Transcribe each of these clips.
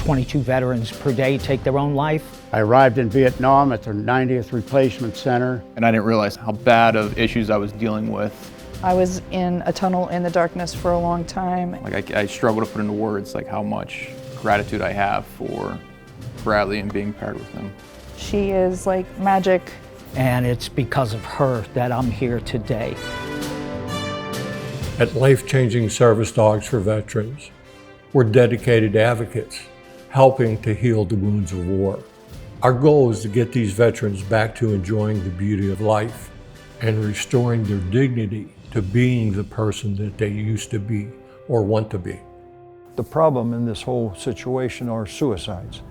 22 veterans per day take their own life. I arrived in Vietnam at their 90th replacement center. And I didn't realize how bad of issues I was dealing with. I was in a tunnel in the darkness for a long time. I struggle to put into words how much gratitude I have for Bradley and being paired with him. She is like magic. And it's because of her that I'm here today. At Life Changing Service Dogs for Veterans, we're dedicated advocates, helping to heal the wounds of war. Our goal is to get these veterans back to enjoying the beauty of life and restoring their dignity to being the person that they used to be or want to be. The problem in this whole situation are suicides.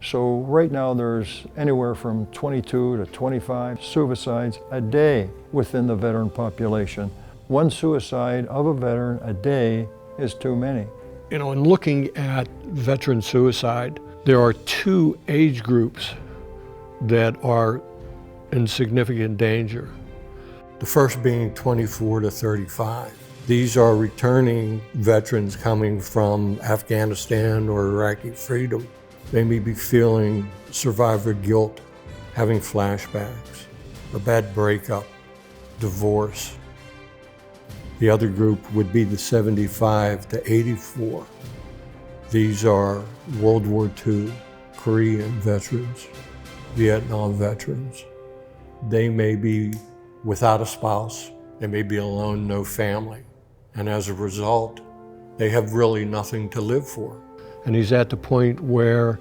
So right now there's anywhere from 22 to 25 suicides a day within the veteran population. One suicide of a veteran a day is too many. You know, in looking at veteran suicide, there are two age groups that are in significant danger. The first being 24 to 35. These are returning veterans coming from Afghanistan or Iraqi freedom. They may be feeling survivor guilt, having flashbacks, a bad breakup, divorce. The other group would be the 75 to 84. These are World War II, Korean veterans, Vietnam veterans. They may be without a spouse, they may be alone, no family. And as a result, they have really nothing to live for. And he's at the point where,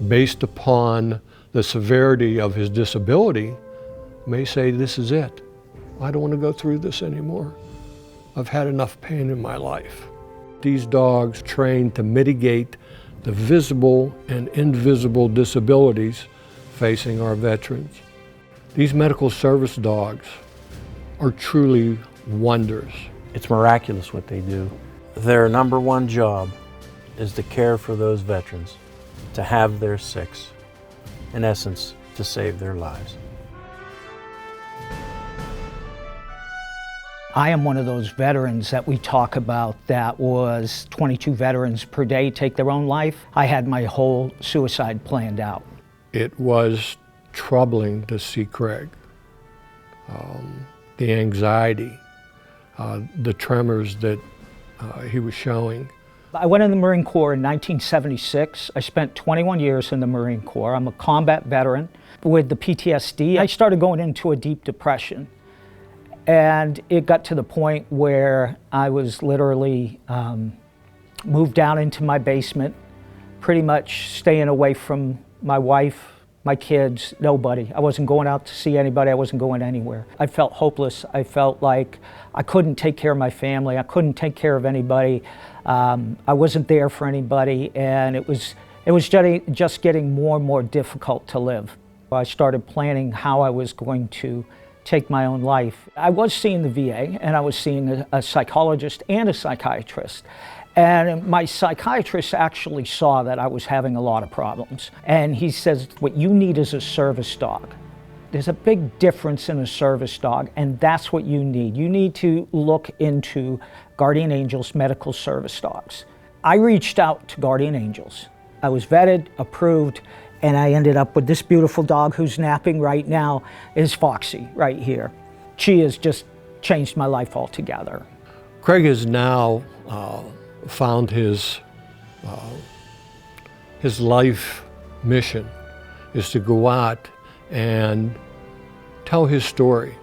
based upon the severity of his disability, may say, this is it. I don't want to go through this anymore. I've had enough pain in my life. These dogs train to mitigate the visible and invisible disabilities facing our veterans. These medical service dogs are truly wonders. It's miraculous what they do. Their number one job is to care for those veterans, to have their six, in essence, to save their lives. I am one of those veterans that we talk about that was 22 veterans per day take their own life. I had my whole suicide planned out. It was troubling to see Craig. The anxiety, the tremors that he was showing. I went in the Marine Corps in 1976. I spent 21 years in the Marine Corps. I'm a combat veteran. With the PTSD, I started going into a deep depression. And it got to the point where I was literally moved down into my basement, pretty much staying away from my wife, my kids, nobody. I wasn't going out to see anybody. I wasn't going anywhere. I felt hopeless. I felt like I couldn't take care of my family. I couldn't take care of anybody. I wasn't there for anybody, and it was just getting more and more difficult to live. I started planning how I was going to take my own life. I was seeing the VA, and I was seeing a psychologist and a psychiatrist. And my psychiatrist actually saw that I was having a lot of problems. And he says, what you need is a service dog. There's a big difference in a service dog, and that's what you need. You need to look into Guardian Angels medical service dogs. I reached out to Guardian Angels. I was vetted, approved, and I ended up with this beautiful dog who's napping right now, is Foxy right here. She has just changed my life altogether. Craig has now found his life mission is to go out and tell his story.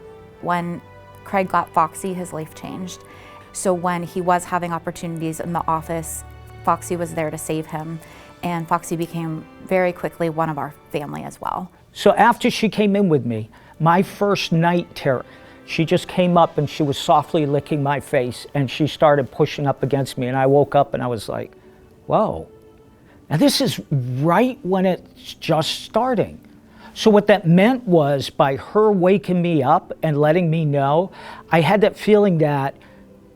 When Craig got Foxy, his life changed. So when he was having opportunities in the office, Foxy was there to save him. And Foxy became very quickly one of our family as well. So after she came in with me, my first night terror, she just came up and she was softly licking my face and she started pushing up against me, and I woke up and I was like, whoa. Now this is right when it's just starting. So what that meant was, by her waking me up and letting me know, I had that feeling that,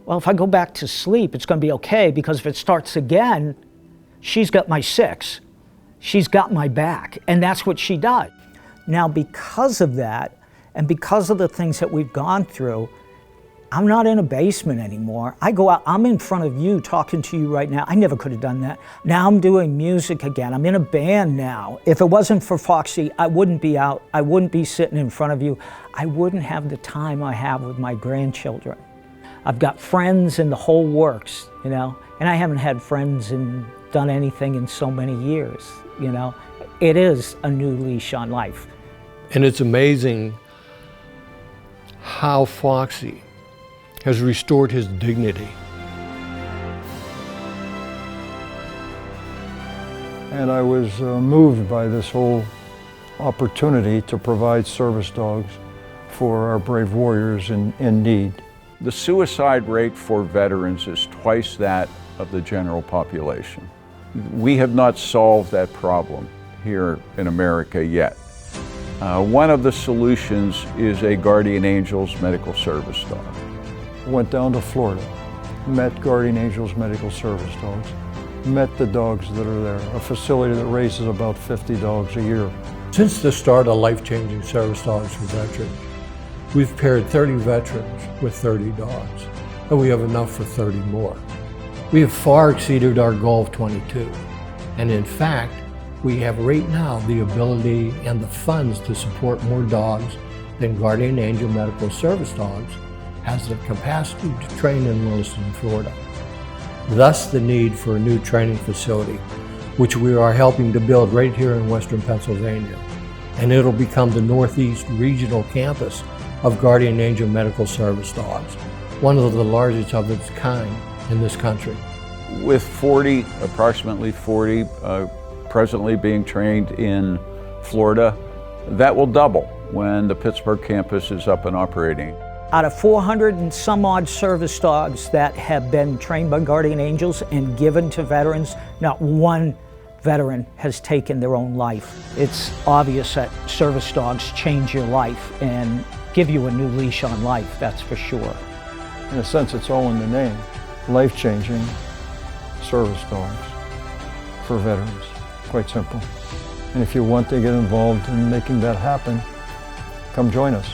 well, if I go back to sleep, it's gonna be okay, because if it starts again, she's got my six. She's got my back, and that's what she does. Now, because of that, and because of the things that we've gone through, I'm not in a basement anymore. I go out, I'm in front of you talking to you right now. I never could have done that. Now I'm doing music again. I'm in a band now. If it wasn't for Foxy, I wouldn't be out. I wouldn't be sitting in front of you. I wouldn't have the time I have with my grandchildren. I've got friends in the whole works, you know, and I haven't had friends and done anything in so many years, you know. It is a new leash on life. And it's amazing how Foxy has restored his dignity. And I was moved by this whole opportunity to provide service dogs for our brave warriors in need. The suicide rate for veterans is twice that of the general population. We have not solved that problem here in America yet. One of the solutions is a Guardian Angels medical service dog. Went down to Florida, met Guardian Angels medical service dogs, met the dogs that are there, a facility that raises about 50 dogs a year. Since the start of life-changing service dogs for veterans, we've paired 30 veterans with 30 dogs, and we have enough for 30 more. We have far exceeded our goal of 22, and in fact, we have right now the ability and the funds to support more dogs than Guardian Angel Medical Service Dogs has the capacity to train in Williston, Florida. Thus the need for a new training facility, which we are helping to build right here in Western Pennsylvania. And it'll become the Northeast Regional Campus of Guardian Angel Medical Service Dogs, one of the largest of its kind in this country. With approximately 40 presently being trained in Florida, that will double when the Pittsburgh campus is up and operating. Out of 400 and some odd service dogs that have been trained by Guardian Angels and given to veterans, not one veteran has taken their own life. It's obvious that service dogs change your life and give you a new leash on life, that's for sure. In a sense, it's all in the name. Life-changing service dogs for veterans. Quite simple. And if you want to get involved in making that happen, come join us.